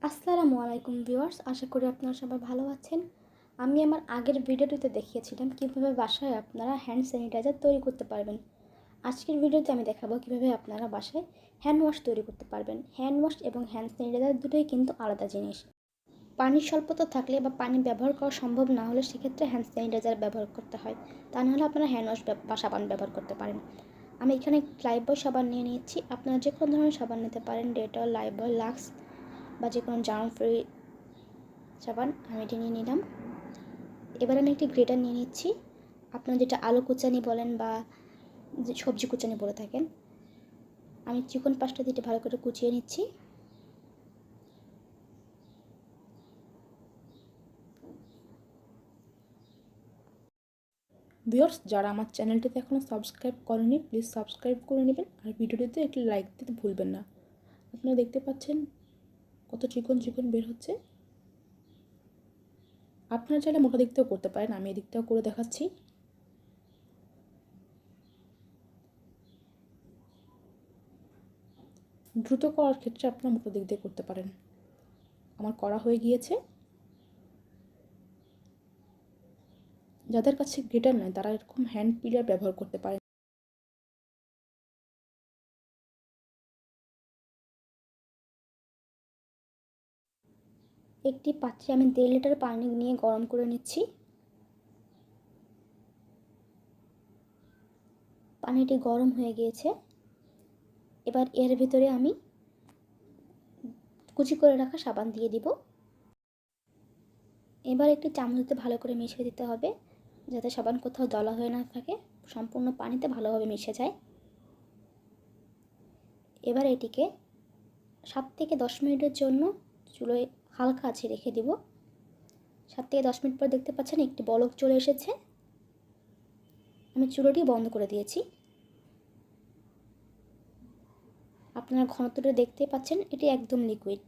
আসসালামু আলাইকুম ভিউয়ার্স, আশা করি আপনারা সবাই ভালো আছেন। আমি আমার আগের ভিডিওটিতে দেখিয়েছিলাম কিভাবে বাসায় আপনারা হ্যান্ড স্যানিটাইজার তৈরি করতে পারবেন। আজকের ভিডিওতে আমি দেখাবো কিভাবে আপনারা বাসায় হ্যান্ড ওয়াশ তৈরি করতে পারবেন। হ্যান্ড ওয়াশ এবং হ্যান্ড স্যানিটাইজার দুটোই কিন্তু আলাদা জিনিস। পানির স্বল্পতা থাকলে বা পানি ব্যবহার করা সম্ভব না হলে সেক্ষেত্রে হ্যান্ড স্যানিটাইজার ব্যবহার করতে হয়। তা নাহলে আপনারা হ্যান্ড ওয়াশ বা সাবান ব্যবহার করতে পারেন। আমি এখানে লাইফবয় সাবান নিয়ে নিয়েছি। আপনারা যে কোনো ধরনের সাবান নিতে পারেন, ডেটল, লাইফবয়, লাক্স বা যে কোনো জার্ম ফ্রি সাবান আমি এটি নিয়ে নিলাম। এবার আমি একটি গ্রেটার নিয়ে নিচ্ছি। আপনারা যেটা আলু কুচানি বলেন বা যে সবজি কুচানি বলে থাকেন, আমি চিকন পাশটা দিয়ে ভালো করে কুচিয়ে নিচ্ছি। ভিউয়ার্স, যারা আমার চ্যানেলটিতে এখনও সাবস্ক্রাইব করেনি প্লিজ সাবস্ক্রাইব করে নেবেন, আর ভিডিওটিতে একটি লাইক দিতে ভুলবেন না। আপনারা দেখতে পাচ্ছেন কত চিকন চিকন বের হচ্ছে। আপনারা চাইলে মোটা দিক থেকেও করতে পারেন, আমি এদিকটাও করে দেখাচ্ছি। দ্রুত করার ক্ষেত্রে আপনারা মোটা দিক দিয়ে করতে পারেন। আমার করা হয়ে গিয়েছে। যাদের কাছে গ্রেটার নয় তারা এরকম হ্যান্ড পিলার ব্যবহার করতে পারেন। একটি পাত্রে আমি 1.5 লিটার পানি নিয়ে গরম করে নিচ্ছি। পানিটি গরম হয়ে গিয়েছে। এবার এর ভিতরে আমি কুচি করে রাখা সাবান দিয়ে দিব। এবার একটি চামচতে ভালো করে মিশিয়ে দিতে হবে, যাতে সাবান কোথাও দলা হয়ে না থাকে, সম্পূর্ণ পানিতে ভালোভাবে মিশে যায়। এবার এটিকে 7 থেকে 10 মিনিটের জন্য চুলোয় হালকা আঁচে রেখে দিব। 7 থেকে 10 মিনিট পর দেখতে পাচ্ছেন একটি বলক চলে এসেছে। আমি চুলোটি বন্ধ করে দিয়েছি। আপনারা ঘনত্বটা দেখতেই পাচ্ছেন, এটি একদম লিকুইড।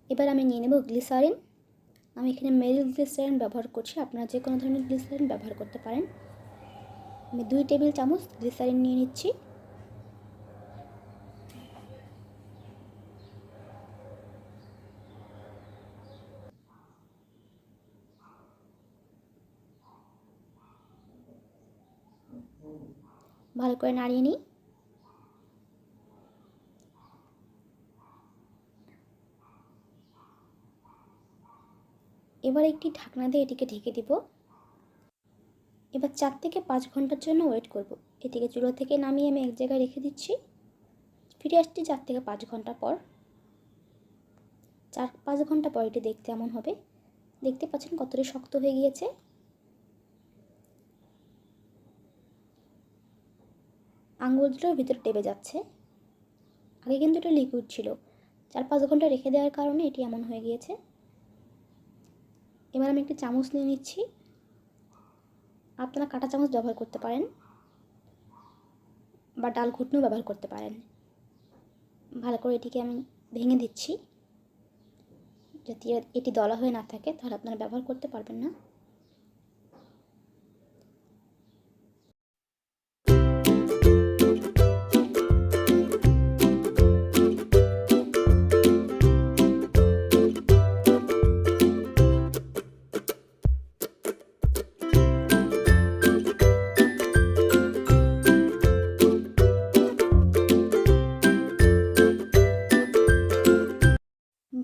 এবার আমি নিয়ে নেব গ্লিসারিন। আমি এখানে মেল গ্লিসারিন ব্যবহার করছি, আপনারা যে কোনো ধরনের গ্লিসারিন ব্যবহার করতে পারেন। আমি 2 টেবিল চামচ গ্লিসারিন নিয়ে নিচ্ছি। ভালো করে নাড়িয়ে নিই। এবার একটি ঢাকনা দিয়ে এটিকে ঢেকে দিব। এবার 4 থেকে 5 ঘন্টার জন্য ওয়েট করব। এটিকে চুলো থেকে নামিয়ে আমি এক জায়গায় রেখে দিচ্ছি। ফিরে আসছি 4 থেকে 5 ঘন্টা পর। 4-5 ঘন্টা পর এটি দেখতে এমন হবে। দেখতে পাচ্ছেন কতটা শক্ত হয়ে গিয়েছে। আঙুলগুলোর ভিতরে টেবে যাচ্ছে। আগে কিন্তু এটা লিকুইড ছিল, 4-5 ঘন্টা রেখে দেওয়ার কারণে এটি এমন হয়ে গিয়েছে। এবার আমি একটি চামচ নিয়ে নিচ্ছি। আপনারা কাঁটা চামচ ব্যবহার করতে পারেন বা ডাল ঘুটনিও ব্যবহার করতে পারেন। ভালো করে এটিকে আমি ভেঙে দিচ্ছি। যদি এটি দলা হয়ে না থাকে তাহলে আপনারা ব্যবহার করতে পারবেন না।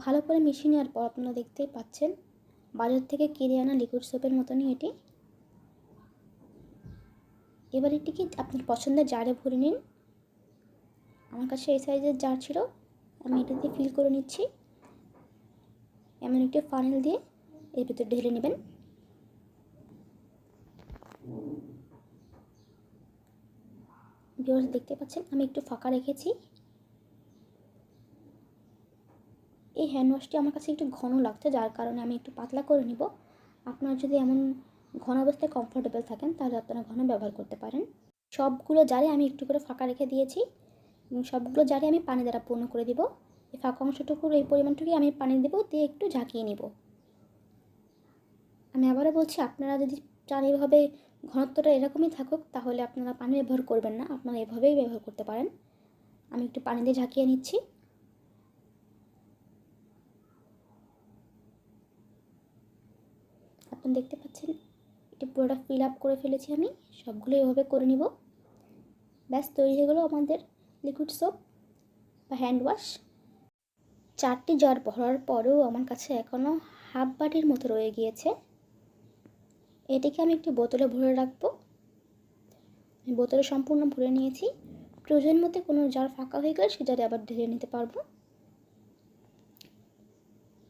ভালো করে মিশিয়ে নেওয়ার পর আপনারা দেখতেই পাচ্ছেন বাজার থেকে কিনে আনা লিকুইড সোপের মতনই এটি। এবার এটিকে আপনার পছন্দের জারে ভরে নিন। আমার কাছে এই সাইজের জার ছিল, আমি এটা দিয়ে ফিল করে নিচ্ছি। এমন একটি ফানেল দিয়ে এর ভিতরে ঢেলে নেবেন। ভিউয়ার্স দেখতে পাচ্ছেন আমি একটু ফাঁকা রেখেছি। এই হ্যান্ড ওয়াশটি আমার কাছে একটু ঘন লাগছে, যার কারণে আমি একটু পাতলা করে নিব। আপনারা যদি এমন ঘন অবস্থায় কমফোর্টেবল থাকেন তাহলে আপনারা ঘন ব্যবহার করতে পারেন। সবগুলো জারে আমি একটু করে ফাঁকা রেখে দিয়েছি এবং সবগুলো জারে আমি পানি দ্বারা পূর্ণ করে দিব। এই ফাঁকা অংশটুকুর এই পরিমাণটুকুই আমি পানি দেব, দিয়ে একটু ঝাঁকিয়ে নিব। আমি আবারও বলছি, আপনারা যদি চান এভাবে ঘনত্বটা এরকমই থাকুক তাহলে আপনারা পানি ব্যবহার করবেন না, আপনারা এভাবেই ব্যবহার করতে পারেন। আমি একটু পানি দিয়ে ঝাঁকিয়ে নিচ্ছি। আপনারা দেখতে পাচ্ছেন এটি পুরোটা ফিল আপ করে ফেলেছি আমি। সবগুলো এভাবে করে নিব। ব্যাস তৈরি হয়ে গেল আমাদের লিকুইড সোপ বা হ্যান্ড ওয়াশ। 4টি জার ভরার পরেও আমার কাছে এখনও হাফ বাটির মতো রয়ে গিয়েছে। এটিকে আমি একটি বোতলে ভরে রাখবো। আমি বোতলে সম্পূর্ণ ভরে নিয়েছি। প্রয়োজন মতো কোনো জার ফাঁকা হয়ে গেলে সে জারে আবার ঢেলে নিতে পারবো।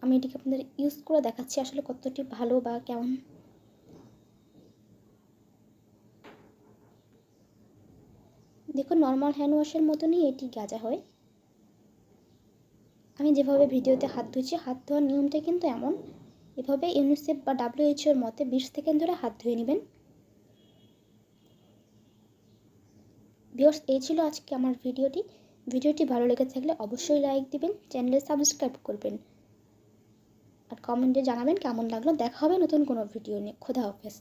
আমি এটিকে আপনাদের ইউজ করে দেখাচ্ছি আসলে কতটি ভালো বা কেমন। দেখুন, নর্মাল হ্যান্ড ওয়াশের মতনই এটি গাজা হয়। আমি যেভাবে ভিডিওতে হাত ধুয়েছি, হাত ধোয়ার নিয়মটা কিন্তু এমন। এভাবে ইউনিসেফ বা WHO এর মতে 20 সেকেন্ড ধরে হাত ধুয়ে নেবেন। ভিউয়ার্স, এই ছিল আজকে আমার ভিডিওটি ভালো লেগে থাকলে অবশ্যই লাইক দিবেন, চ্যানেলে সাবস্ক্রাইব করবেন আর কমেন্টে জানাবেন কেমন লাগলো। দেখা হবে নতুন কোনো ভিডিও নিয়ে। খোদা হাফেজ।